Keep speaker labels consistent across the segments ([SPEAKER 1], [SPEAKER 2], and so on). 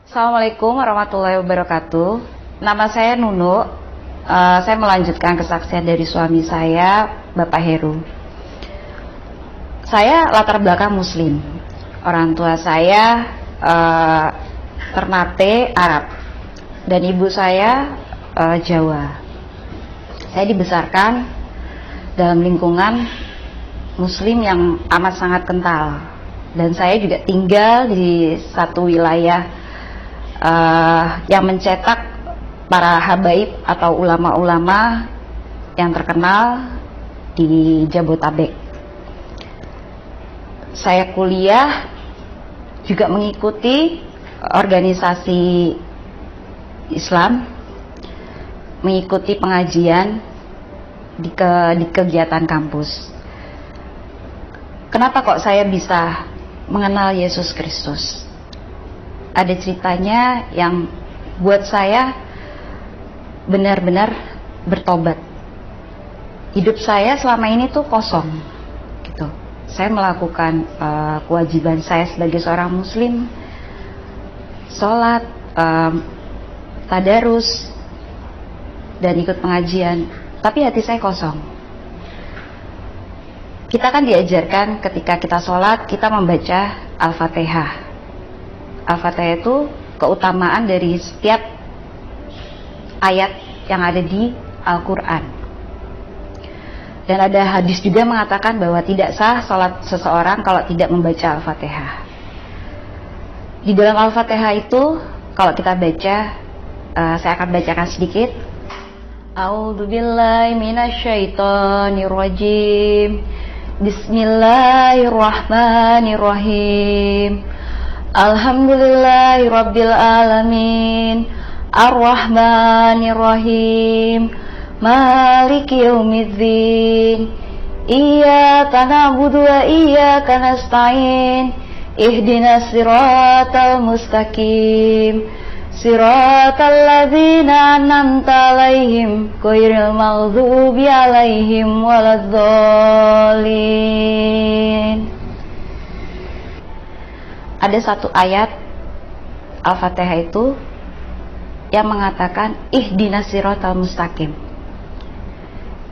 [SPEAKER 1] Assalamualaikum warahmatullahi wabarakatuh. Nama saya Nunu. Saya melanjutkan kesaksian dari suami saya, Bapak Heru. Saya latar belakang Muslim. Orang tua saya Ternate Arab dan ibu saya Jawa. Saya dibesarkan dalam lingkungan Muslim yang amat sangat kental, dan saya juga tinggal di satu wilayah yang mencetak para habaib atau ulama-ulama yang terkenal di Jabotabek. Saya kuliah juga mengikuti organisasi Islam, mengikuti pengajian di kegiatan kampus. Kenapa kok saya bisa mengenal Yesus Kristus? Ada ceritanya yang buat saya benar-benar bertobat. Hidup saya selama ini tuh kosong gitu. Saya melakukan kewajiban saya sebagai seorang Muslim, sholat, tadarus, dan ikut pengajian, tapi hati saya kosong. Kita kan diajarkan ketika kita sholat, kita membaca Al-Fatihah. Al-Fatihah itu keutamaan dari setiap ayat yang ada di Al-Quran. Dan ada hadis juga mengatakan bahwa tidak sah sholat seseorang kalau tidak membaca Al-Fatihah. Di dalam Al-Fatihah itu, kalau kita baca, saya akan bacakan sedikit. A'udzubillahi minasyaitonirrajim. Bismillahirrahmanirrahim. Alhamdulillahi rabbil alamin, ar-rahmanirrahim, maliki yaumiddin, iyyaka na'budu wa iyyaka nasta'in, ihdinas siratal mustaqim, siratal ladzina an'amta 'alaihim ghairil maghdubi 'alaihim waladdallin. Ada satu ayat Al-Fatihah itu yang mengatakan ihdinas siratal mustaqim.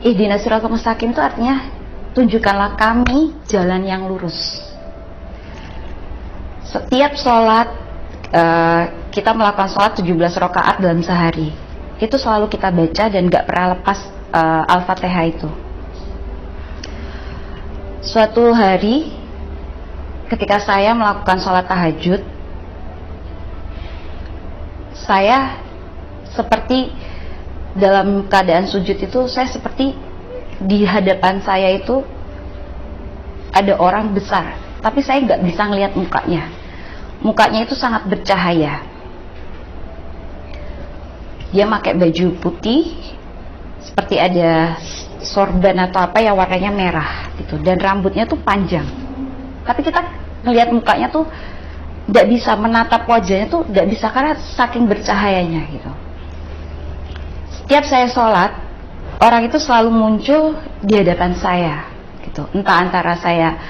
[SPEAKER 1] Ihdinas siratal mustaqim itu artinya tunjukkanlah kami jalan yang lurus. Setiap sholat, kita melakukan sholat 17 rakaat dalam sehari. Itu selalu kita baca dan gak pernah lepas Al-Fatihah itu. Suatu hari ketika saya melakukan sholat tahajud, saya seperti dalam keadaan sujud itu, saya seperti di hadapan saya itu ada orang besar, tapi saya nggak bisa ngelihat mukanya. Mukanya itu sangat bercahaya. Dia pakai baju putih, seperti ada sorban atau apa yang warnanya merah gitu, dan rambutnya tuh panjang. Tapi kita ngelihat mukanya tuh nggak bisa, menatap wajahnya tuh nggak bisa karena saking bercahayanya gitu. Setiap saya sholat, orang itu selalu muncul di hadapan saya gitu. Entah antara saya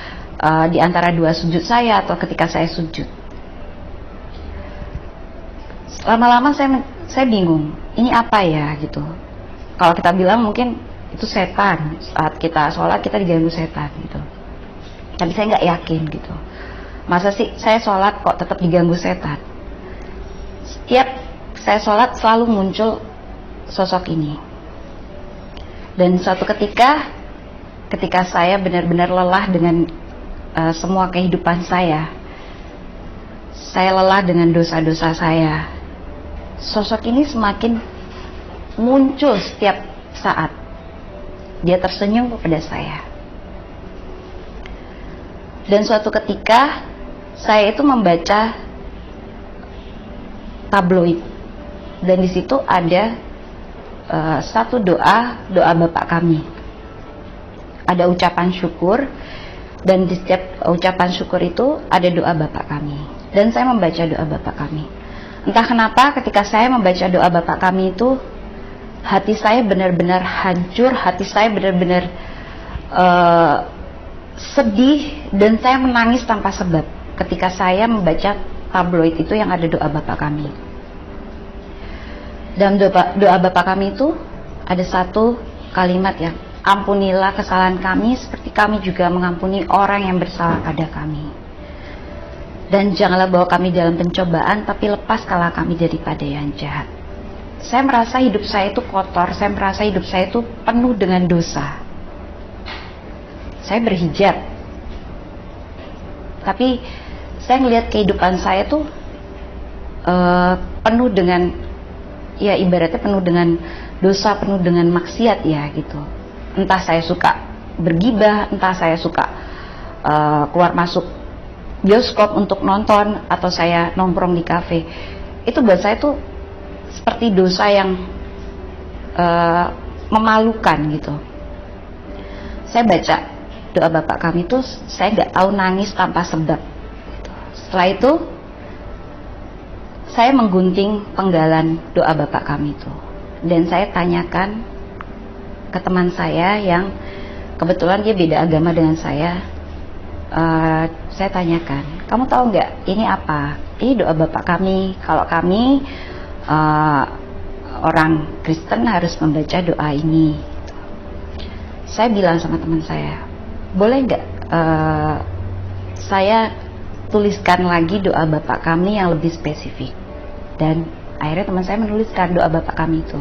[SPEAKER 1] di antara dua sujud saya atau ketika saya sujud. Lama-lama saya bingung, ini apa ya gitu. Kalau kita bilang mungkin itu setan, saat kita sholat kita diganggu setan gitu. Tapi saya nggak yakin gitu. Masa sih saya sholat kok tetap diganggu setan? Setiap saya sholat selalu muncul sosok ini. Dan suatu ketika saya benar-benar lelah dengan semua kehidupan saya lelah dengan dosa-dosa saya. Sosok ini semakin muncul setiap saat. Dia tersenyum kepada saya. Dan suatu ketika saya itu membaca tabloid, dan di situ ada satu doa Bapak kami. Ada ucapan syukur, dan di setiap ucapan syukur itu ada doa Bapak kami. Dan saya membaca doa Bapak kami. Entah kenapa ketika saya membaca doa Bapak kami itu, hati saya benar-benar hancur, hati saya benar-benar sedih, dan saya menangis tanpa sebab ketika saya membaca tabloid itu yang ada doa Bapa kami. Dalam doa Bapa kami itu ada satu kalimat yang, ampunilah kesalahan kami seperti kami juga mengampuni orang yang bersalah pada kami. Dan janganlah bawa kami dalam pencobaan, tapi lepaskanlah kami daripada yang jahat. Saya merasa hidup saya itu kotor, saya merasa hidup saya itu penuh dengan dosa. Saya berhijab, tapi saya melihat kehidupan saya tuh penuh dengan, ya ibaratnya penuh dengan dosa, penuh dengan maksiat ya gitu. Entah saya suka bergibah, entah saya suka keluar masuk bioskop untuk nonton, atau saya nongkrong di kafe. Itu buat saya tuh seperti dosa yang memalukan gitu. Saya baca doa Bapak kami tuh, saya nggak tahu nangis tanpa sebab. Setelah itu saya menggunting penggalan doa Bapak kami itu, dan saya tanyakan ke teman saya yang kebetulan dia beda agama dengan saya. Saya tanyakan, kamu tahu nggak ini apa? Ini doa Bapak kami. Kalau kami orang Kristen harus membaca doa ini. Saya bilang sama teman saya, boleh nggak saya tuliskan lagi doa Bapak kami yang lebih spesifik? Dan akhirnya teman saya menuliskan doa Bapak kami itu.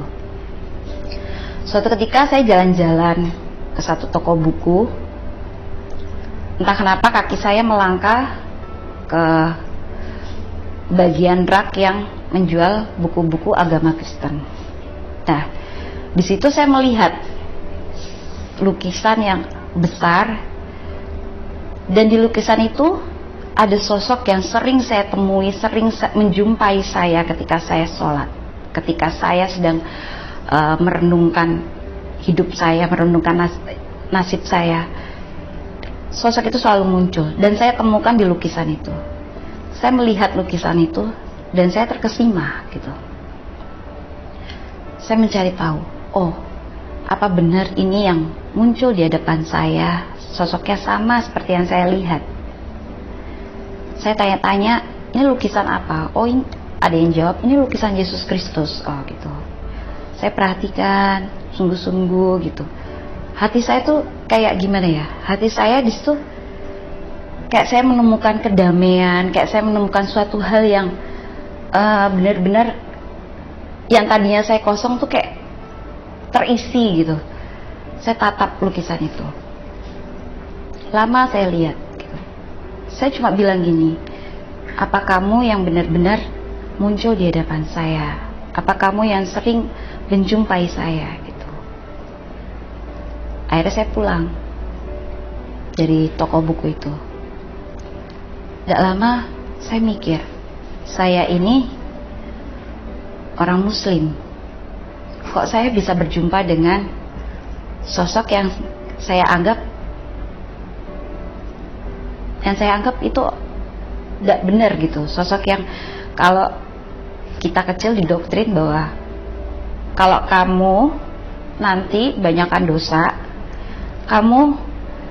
[SPEAKER 1] Suatu ketika saya jalan-jalan ke satu toko buku, entah kenapa kaki saya melangkah ke bagian rak yang menjual buku-buku agama Kristen. Nah, di situ saya melihat lukisan yang besar, dan di lukisan itu ada sosok yang sering saya temui, sering menjumpai saya ketika saya sholat, ketika saya sedang merenungkan hidup saya, merenungkan nasib saya. Sosok itu selalu muncul, dan saya temukan di lukisan itu. Saya melihat lukisan itu dan saya terkesima gitu. Saya mencari tahu, oh, apa benar ini yang muncul di hadapan saya sosoknya sama seperti yang saya lihat? Saya tanya-tanya, ini lukisan apa? Oh, ini, ada yang jawab, ini lukisan Yesus Kristus. Oh gitu. Saya perhatikan sungguh-sungguh gitu. Hati saya tuh kayak gimana ya? Hati saya di situ kayak saya menemukan kedamaian, kayak saya menemukan suatu hal yang benar-benar yang tadinya saya kosong tuh kayak terisi gitu. Saya tatap lukisan itu. Lama saya lihat gitu. Saya cuma bilang gini, apa kamu yang benar-benar muncul di hadapan saya? Apa kamu yang sering menjumpai saya gitu? Akhirnya saya pulang dari toko buku itu. Tidak lama saya mikir, saya ini orang Muslim, kok saya bisa berjumpa dengan sosok yang saya anggap itu tidak benar gitu. Sosok yang kalau kita kecil didoktrin bahwa kalau kamu nanti banyakkan dosa, kamu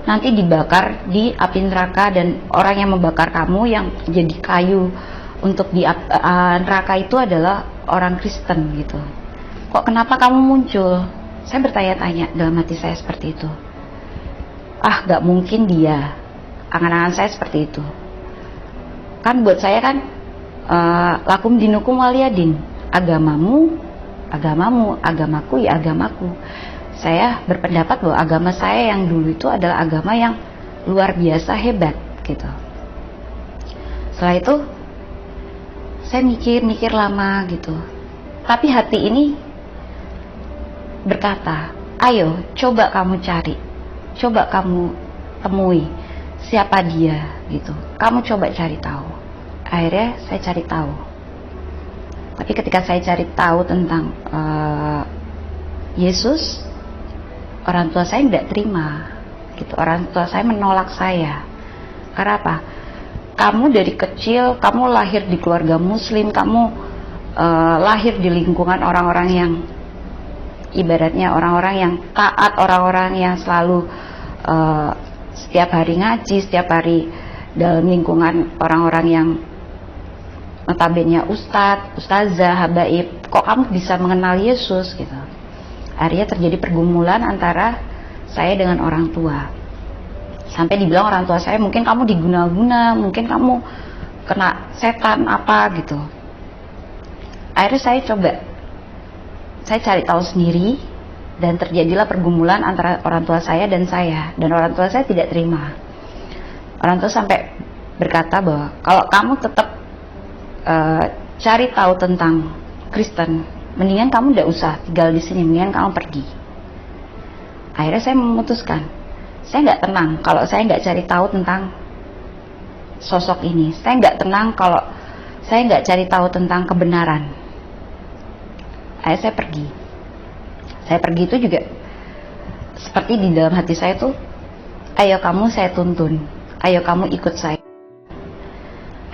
[SPEAKER 1] nanti dibakar di api neraka, dan orang yang membakar kamu yang jadi kayu untuk di neraka itu adalah orang Kristen gitu. Kok kenapa kamu muncul? Saya bertanya-tanya dalam hati saya seperti itu. Ah, gak mungkin dia. Angan-angan saya seperti itu. Kan buat saya kan lakum dinukum waliyadin. Agamamu, agamaku ya agamaku. Saya berpendapat bahwa agama saya yang dulu itu adalah agama yang luar biasa hebat gitu. Setelah itu saya mikir lama gitu. Tapi hati ini berkata, ayo coba kamu cari, coba kamu temui siapa dia gitu. Kamu coba cari tahu. Akhirnya saya cari tahu. Tapi ketika saya cari tahu tentang Yesus, orang tua saya tidak terima gitu. Orang tua saya menolak saya. Karena apa? Kamu dari kecil, kamu lahir di keluarga Muslim, kamu lahir di lingkungan orang-orang yang ibaratnya orang-orang yang taat, orang-orang yang selalu setiap hari ngaji, setiap hari dalam lingkungan orang-orang yang notabene ustadz, ustazah, habaib, kok kamu bisa mengenal Yesus gitu. Akhirnya terjadi pergumulan antara saya dengan orang tua. Sampai dibilang orang tua saya, mungkin kamu diguna-guna, mungkin kamu kena setan apa gitu. Akhirnya saya cari tahu sendiri, dan terjadilah pergumulan antara orang tua saya dan saya, dan orang tua saya tidak terima. Orang tua sampai berkata bahwa kalau kamu tetap cari tahu tentang Kristen, mendingan kamu tidak usah tinggal di sini, mendingan kamu pergi. Akhirnya saya memutuskan, saya nggak tenang kalau saya nggak cari tahu tentang sosok ini. Saya nggak tenang kalau saya nggak cari tahu tentang kebenaran. Akhirnya saya pergi. Saya pergi itu juga seperti di dalam hati saya tuh, ayo kamu saya tuntun, ayo kamu ikut saya.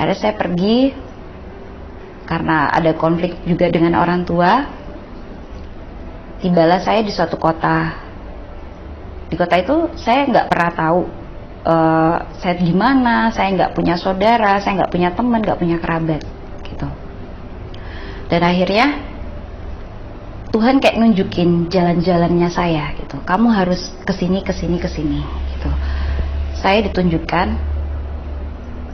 [SPEAKER 1] Akhirnya saya pergi karena ada konflik juga dengan orang tua. Tibalah saya di suatu kota. Di kota itu saya nggak pernah tahu saya di mana, saya nggak punya saudara, saya nggak punya teman, nggak punya kerabat, gitu. Dan akhirnya Tuhan kayak nunjukin jalan-jalannya saya, gitu. Kamu harus kesini, kesini, kesini, gitu. Saya ditunjukkan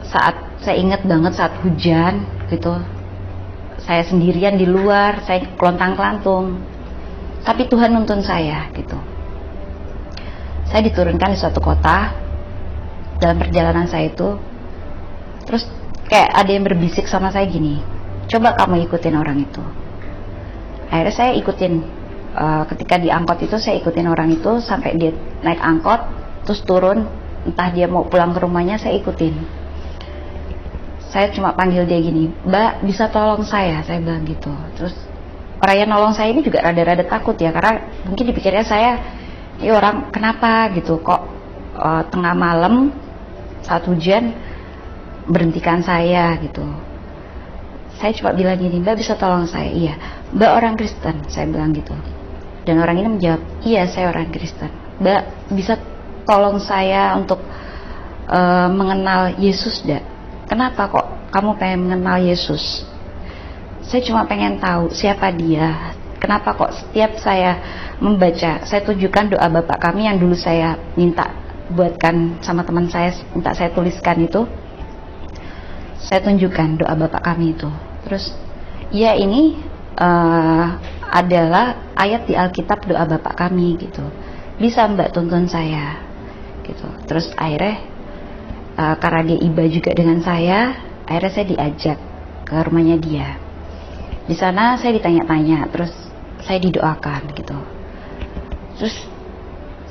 [SPEAKER 1] saat saya ingat banget saat hujan, gitu. Saya sendirian di luar, saya kelontang-kelantung, tapi Tuhan nuntun saya, gitu. Saya diturunkan di suatu kota. Dalam perjalanan saya itu, terus kayak ada yang berbisik sama saya gini, coba kamu ikutin orang itu. Akhirnya saya ikutin. Ketika di angkot itu saya ikutin orang itu sampai dia naik angkot, terus turun, entah dia mau pulang ke rumahnya, saya ikutin. Saya cuma panggil dia gini, Mbak bisa tolong saya bilang gitu. Terus orang yang nolong saya ini juga rada-rada takut ya, karena mungkin dipikirnya saya, ini orang kenapa gitu, kok tengah malam saat hujan berhentikan saya gitu. Saya cuma bilang gini, Mbak bisa tolong saya? Iya. Mbak orang Kristen, saya bilang gitu. Dan orang ini menjawab, iya saya orang Kristen. Mbak bisa tolong saya untuk mengenal Yesus enggak? Kenapa kok kamu pengen mengenal Yesus? Saya cuma pengen tahu siapa dia. Kenapa kok setiap saya membaca, saya tunjukkan doa Bapak kami yang dulu saya minta buatkan sama teman saya, minta saya tuliskan itu, saya tunjukkan doa Bapak kami itu. Terus ya ini adalah ayat di Alkitab doa Bapak kami gitu, bisa Mbak tuntun saya gitu. Terus akhirnya karena dia iba juga dengan saya, akhirnya saya diajak ke rumahnya dia. Di sana saya ditanya-tanya, terus saya didoakan gitu. Terus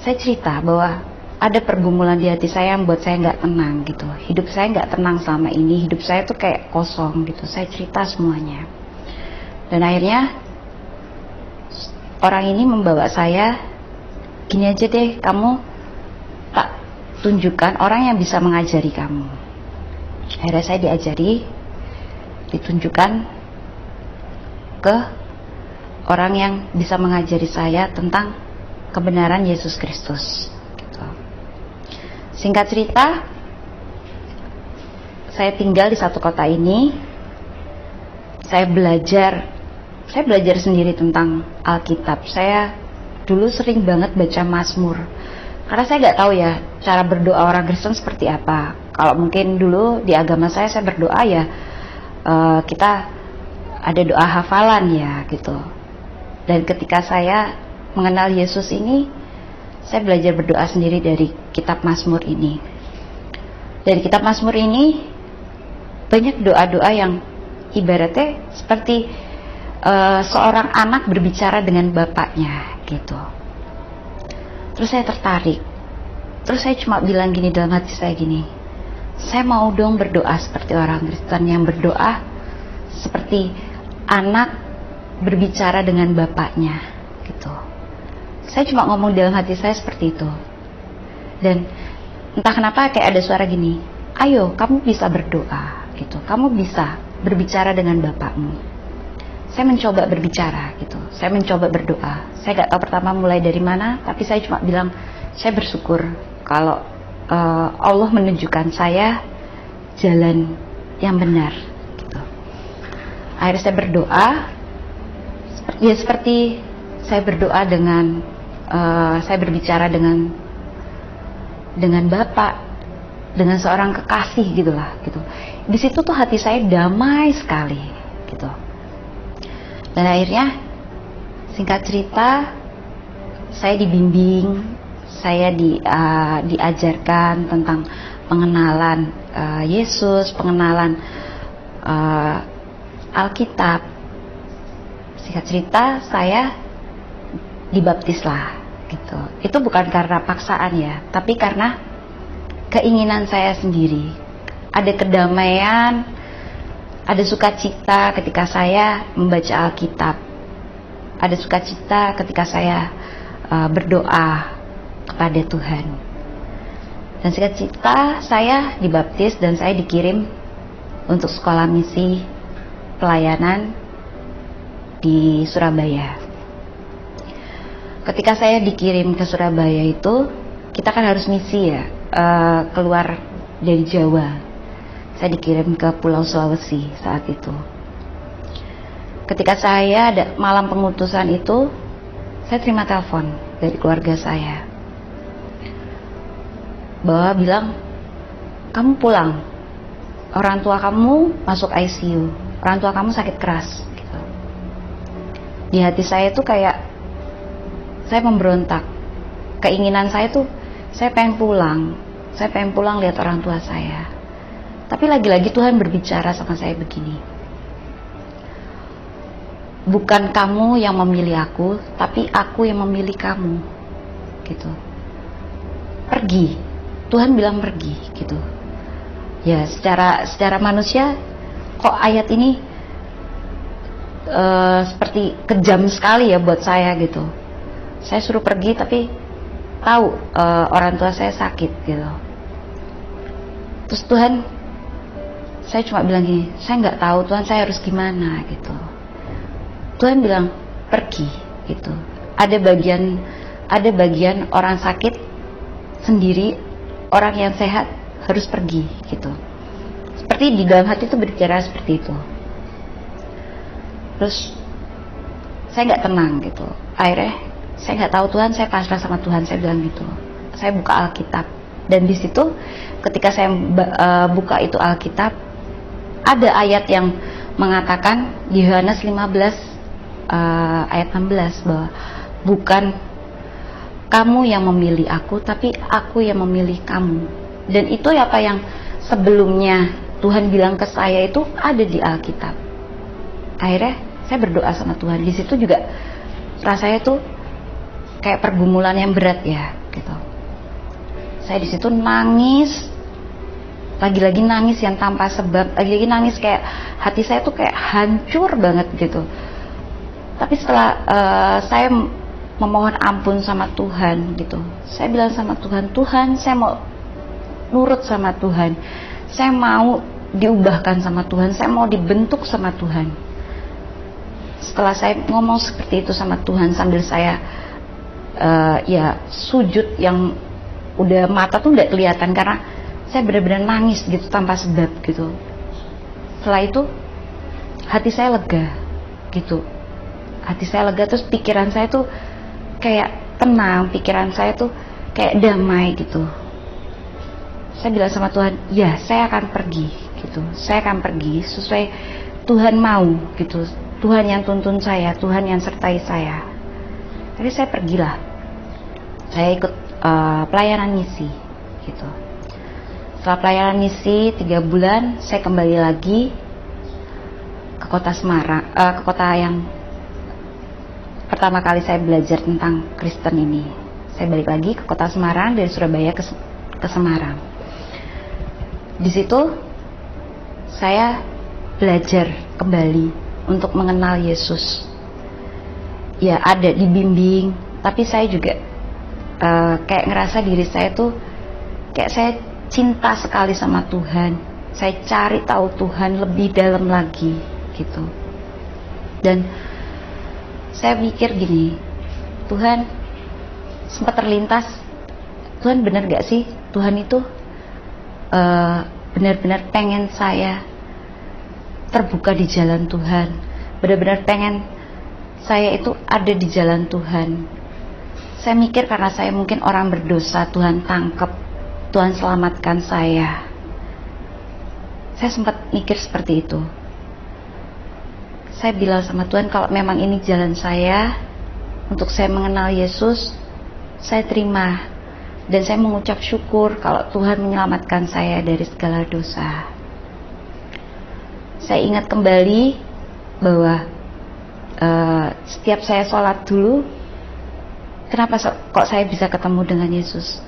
[SPEAKER 1] saya cerita bahwa ada pergumulan di hati saya yang buat saya nggak tenang gitu. Hidup saya nggak tenang selama ini. Hidup saya tuh kayak kosong gitu. Saya cerita semuanya. Dan akhirnya orang ini membawa saya, gini aja deh, kamu tak tunjukkan orang yang bisa mengajari kamu. Akhirnya saya diajari, ditunjukkan ke orang yang bisa mengajari saya tentang kebenaran Yesus Kristus. Singkat cerita, saya tinggal di satu kota ini. Saya belajar sendiri tentang Alkitab. Saya dulu sering banget baca Mazmur, karena saya nggak tahu ya cara berdoa orang Kristen seperti apa. Kalau mungkin dulu di agama saya berdoa ya kita ada doa hafalan ya gitu. Dan ketika saya mengenal Yesus ini, saya belajar berdoa sendiri dari kitab Mazmur ini. Dari kitab Mazmur ini banyak doa-doa yang ibaratnya seperti seorang anak berbicara dengan bapaknya gitu. Terus saya tertarik. Terus saya cuma bilang gini dalam hati saya gini, saya mau dong berdoa seperti orang Kristen yang berdoa seperti anak berbicara dengan bapaknya gitu. Saya cuma ngomong dalam hati saya seperti itu. Dan entah kenapa kayak ada suara gini, ayo kamu bisa berdoa gitu, kamu bisa berbicara dengan bapakmu. Saya mencoba berbicara gitu, saya mencoba berdoa. Saya gak tahu pertama mulai dari mana, tapi saya cuma bilang saya bersyukur kalau Allah menunjukkan saya jalan yang benar gitu. Akhirnya saya berdoa, ya seperti saya berdoa dengan saya berbicara dengan Bapak, dengan seorang kekasih gitulah gitu. Di situ tuh hati saya damai sekali gitu. Dan akhirnya singkat cerita, saya dibimbing, saya diajarkan tentang pengenalan Yesus, pengenalan Alkitab. Singkat cerita, saya dibaptis lah gitu. Itu bukan karena paksaan ya, tapi karena keinginan saya sendiri. Ada kedamaian, ada sukacita ketika saya membaca Alkitab. Ada sukacita ketika saya berdoa kepada Tuhan. Dan singkat cerita, saya dibaptis dan saya dikirim untuk sekolah misi pelayanan di Surabaya. Ketika saya dikirim ke Surabaya itu, kita kan harus misi ya, keluar dari Jawa. Saya dikirim ke Pulau Sulawesi saat itu. Ketika saya ada malam pengutusan itu, saya terima telepon dari keluarga saya, bahwa bilang, kamu pulang, orang tua kamu masuk ICU, orang tua kamu sakit keras gitu. Di hati saya tuh kayak saya memberontak. Keinginan saya tuh, saya pengen pulang lihat orang tua saya. Tapi lagi-lagi Tuhan berbicara sama saya begini, bukan kamu yang memilih aku, tapi aku yang memilih kamu gitu. Pergi, Tuhan bilang pergi gitu. Ya secara manusia kok ayat ini seperti kejam sekali ya buat saya gitu. Saya suruh pergi tapi tahu orang tua saya sakit gitu. Terus Tuhan, saya cuma bilang gini, saya nggak tahu Tuhan, saya harus gimana gitu. Tuhan bilang pergi gitu. Ada bagian orang sakit sendiri, orang yang sehat harus pergi gitu. Seperti di dalam hati itu berbicara seperti itu. Terus saya nggak tenang gitu. Akhirnya saya nggak tahu Tuhan, saya pasrah sama Tuhan, saya bilang gitu. Saya buka Alkitab dan di situ ketika saya buka itu Alkitab, ada ayat yang mengatakan di Yohanes 15 ayat 16 bahwa bukan kamu yang memilih aku, tapi aku yang memilih kamu. Dan itu apa yang sebelumnya Tuhan bilang ke saya itu ada di Alkitab. Akhirnya saya berdoa sama Tuhan. Di situ juga rasanya tuh kayak pergumulan yang berat ya gitu. Saya di situ nangis, lagi-lagi nangis yang tanpa sebab, lagi-lagi nangis kayak hati saya tuh kayak hancur banget gitu. Tapi setelah saya memohon ampun sama Tuhan gitu, saya bilang sama Tuhan, Tuhan saya mau nurut sama Tuhan, saya mau diubahkan sama Tuhan, saya mau dibentuk sama Tuhan. Setelah saya ngomong seperti itu sama Tuhan sambil saya ya sujud yang udah mata tuh udah kelihatan karena saya benar-benar nangis gitu tanpa sebab gitu. Setelah itu hati saya lega gitu. Hati saya lega, terus pikiran saya tuh kayak tenang, pikiran saya tuh kayak damai gitu. Saya bilang sama Tuhan, ya saya akan pergi gitu. Saya akan pergi sesuai Tuhan mau gitu. Tuhan yang tuntun saya, Tuhan yang sertai saya. Jadi saya pergilah. Saya ikut pelayanan misi gitu. Setelah pelayanan misi 3 bulan, saya kembali lagi ke kota Semarang, ke kota yang pertama kali saya belajar tentang Kristen ini. Saya balik lagi ke kota Semarang, dari Surabaya ke Semarang. Di situ saya belajar kembali untuk mengenal Yesus. Ya ada dibimbing, tapi saya juga kayak ngerasa diri saya tuh kayak saya cinta sekali sama Tuhan. Saya cari tahu Tuhan lebih dalam lagi gitu. Dan saya pikir gini, Tuhan, sempat terlintas, Tuhan benar gak sih Tuhan itu benar-benar pengen saya terbuka di jalan Tuhan, benar-benar pengen saya itu ada di jalan Tuhan. Saya mikir karena saya mungkin orang berdosa, Tuhan tangkap, Tuhan selamatkan saya. Saya sempat mikir seperti itu. Saya bilang sama Tuhan, kalau memang ini jalan saya untuk saya mengenal Yesus, saya terima. Dan saya mengucap syukur kalau Tuhan menyelamatkan saya dari segala dosa. Saya ingat kembali bahwa setiap saya sholat dulu, kenapa kok saya bisa ketemu dengan Yesus?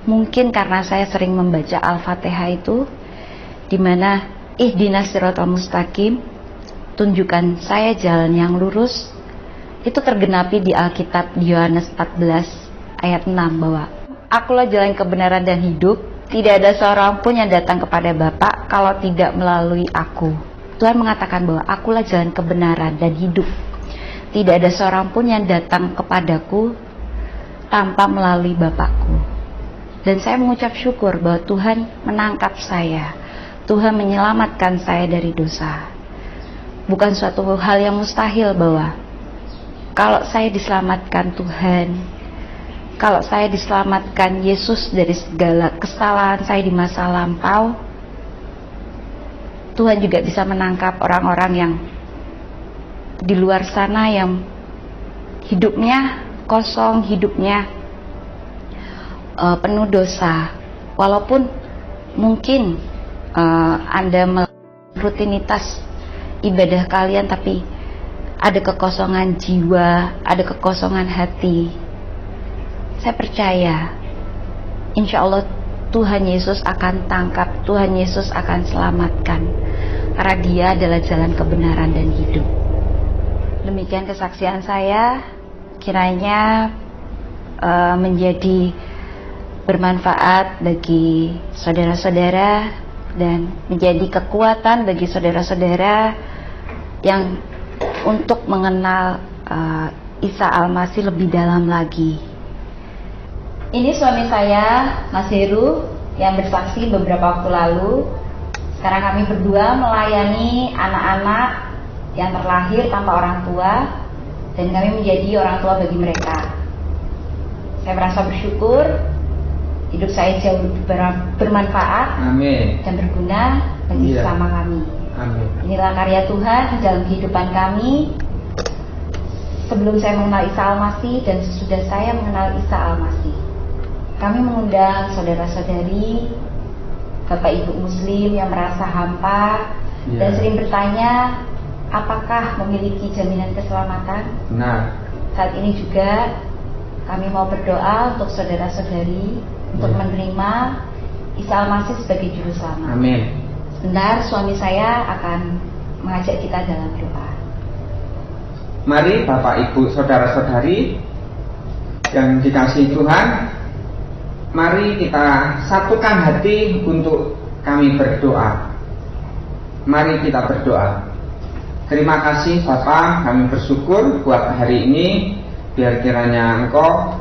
[SPEAKER 1] Mungkin karena saya sering membaca Al-Fatihah itu, di mana ihdinas siratal mustaqim, tunjukkan saya jalan yang lurus, itu tergenapi di Alkitab di Yohanes 14 ayat 6 bahwa akulah jalan kebenaran dan hidup, tidak ada seorang pun yang datang kepada Bapa kalau tidak melalui aku. Tuhan mengatakan bahwa akulah jalan kebenaran dan hidup, tidak ada seorang pun yang datang kepadaku tanpa melalui Bapakku. Dan saya mengucap syukur bahwa Tuhan menangkap saya, Tuhan menyelamatkan saya dari dosa. Bukan suatu hal yang mustahil bahwa kalau saya diselamatkan Tuhan, kalau saya diselamatkan Yesus dari segala kesalahan saya di masa lampau, Tuhan juga bisa menangkap orang-orang yang di luar sana yang hidupnya kosong, hidupnya penuh dosa. Walaupun mungkin Anda melakukan rutinitas ibadah kalian, tapi ada kekosongan jiwa, ada kekosongan hati. Saya percaya, insya Allah Tuhan Yesus akan tangkap, Tuhan Yesus akan selamatkan, karena Dia adalah jalan kebenaran dan hidup. Demikian kesaksian saya, kiranya menjadi bermanfaat bagi saudara-saudara dan menjadi kekuatan bagi saudara-saudara yang untuk mengenal Isa Al-Masih lebih dalam lagi. Ini suami saya, Mas Heru, yang bersaksi beberapa waktu lalu. Sekarang kami berdua melayani anak-anak yang terlahir tanpa orang tua, dan kami menjadi orang tua bagi mereka. Saya merasa bersyukur, hidup saya jauh bermanfaat. Amin. Dan berguna bagi sesama kami. Amin. Inilah karya Tuhan di dalam kehidupan kami. Sebelum saya mengenal Isa Al-Masih dan sesudah saya mengenal Isa Al-Masih, kami mengundang saudara-saudari, Bapak Ibu Muslim yang merasa hampa dan sering bertanya, apakah memiliki jaminan keselamatan? Nah, saat ini juga kami mau berdoa untuk saudara-saudari untuk menerima Isa Al-Masih sebagai Juru Selamat. Amin. Sebentar, suami saya akan mengajak kita dalam doa.
[SPEAKER 2] Mari Bapak Ibu Saudara-saudari yang dikasihi Tuhan, mari kita satukan hati untuk kami berdoa. Mari kita berdoa. Terima kasih Bapak, kami bersyukur buat hari ini. Biar kiranya Engkau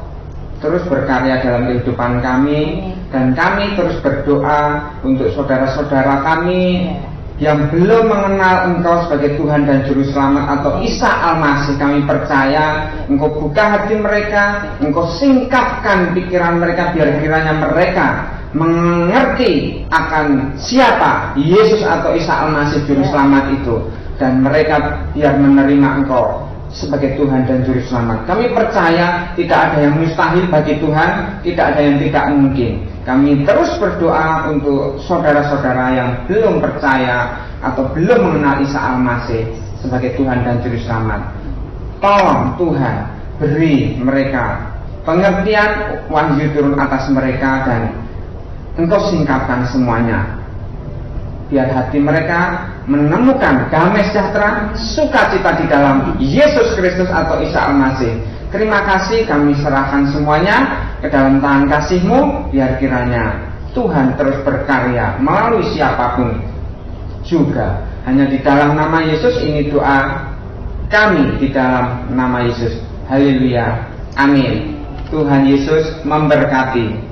[SPEAKER 2] terus berkarya dalam kehidupan kami. Dan kami terus berdoa untuk saudara-saudara kami yang belum mengenal Engkau sebagai Tuhan dan Juru Selamat atau Isa Al-Masih. Kami percaya Engkau buka hati mereka, Engkau singkapkan pikiran mereka, biar kiranya mereka mengerti akan siapa Yesus atau Isa Al-Masih Juru Selamat itu, dan mereka biar menerima Engkau sebagai Tuhan dan Juru Selamat. Kami percaya tidak ada yang mustahil bagi Tuhan, tidak ada yang tidak mungkin. Kami terus berdoa untuk saudara-saudara yang belum percaya atau belum mengenal Isa Al-Masih sebagai Tuhan dan Juru Selamat. Tolong Tuhan, beri mereka pengertian, wahyu turun atas mereka, dan Engkau singkapkan semuanya. Biar hati mereka menemukan damai sejahtera, sukacita di dalam Yesus Kristus atau Isa Al-Masih. Terima kasih, kami serahkan semuanya ke dalam tangan kasih-Mu, biar kiranya Tuhan terus berkarya melalui siapapun juga. Hanya di dalam nama Yesus ini doa kami, di dalam nama Yesus. Haleluya. Amin. Tuhan Yesus memberkati.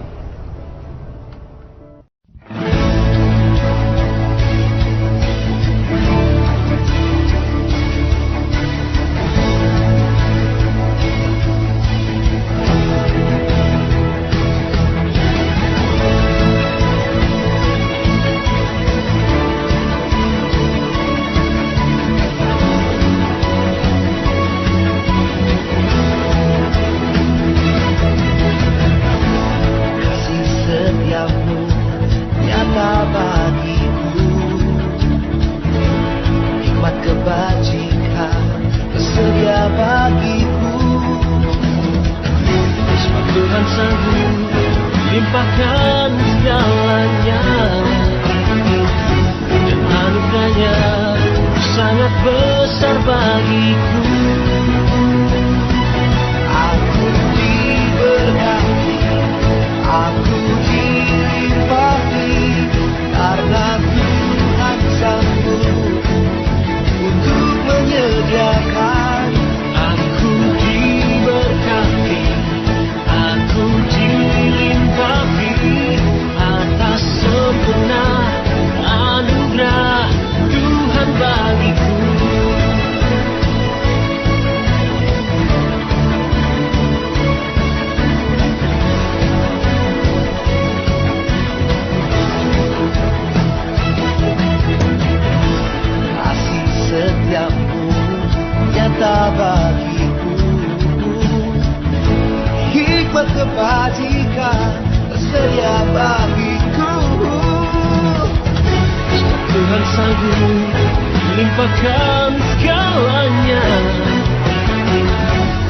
[SPEAKER 3] melupakan segalanya,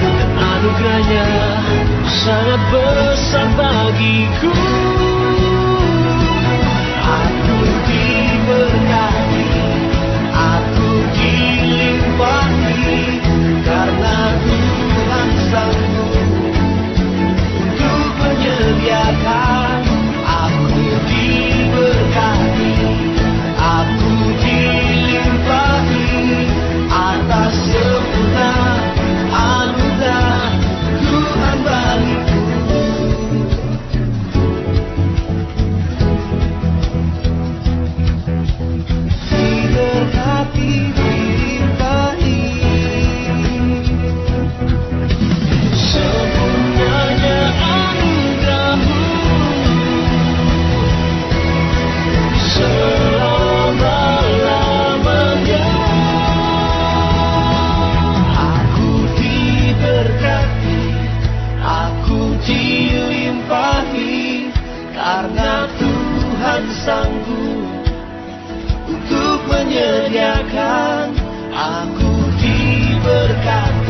[SPEAKER 3] dan anugerahnya sangat besar bagiku. Aku diberkati, aku dilimpahi, karena Tuhan sanggup untuk menyediakan. Aku diberkati, aku dilimpahi atas sempurna anugerah Tuhan bagiku. Diberkati, dilimpahi, sempurnanya anugerah-Mu selama-lamanya. Aku diberkati, aku dilimpahi, karena Tuhan sanggup untuk menyediakan. Aku diberkati,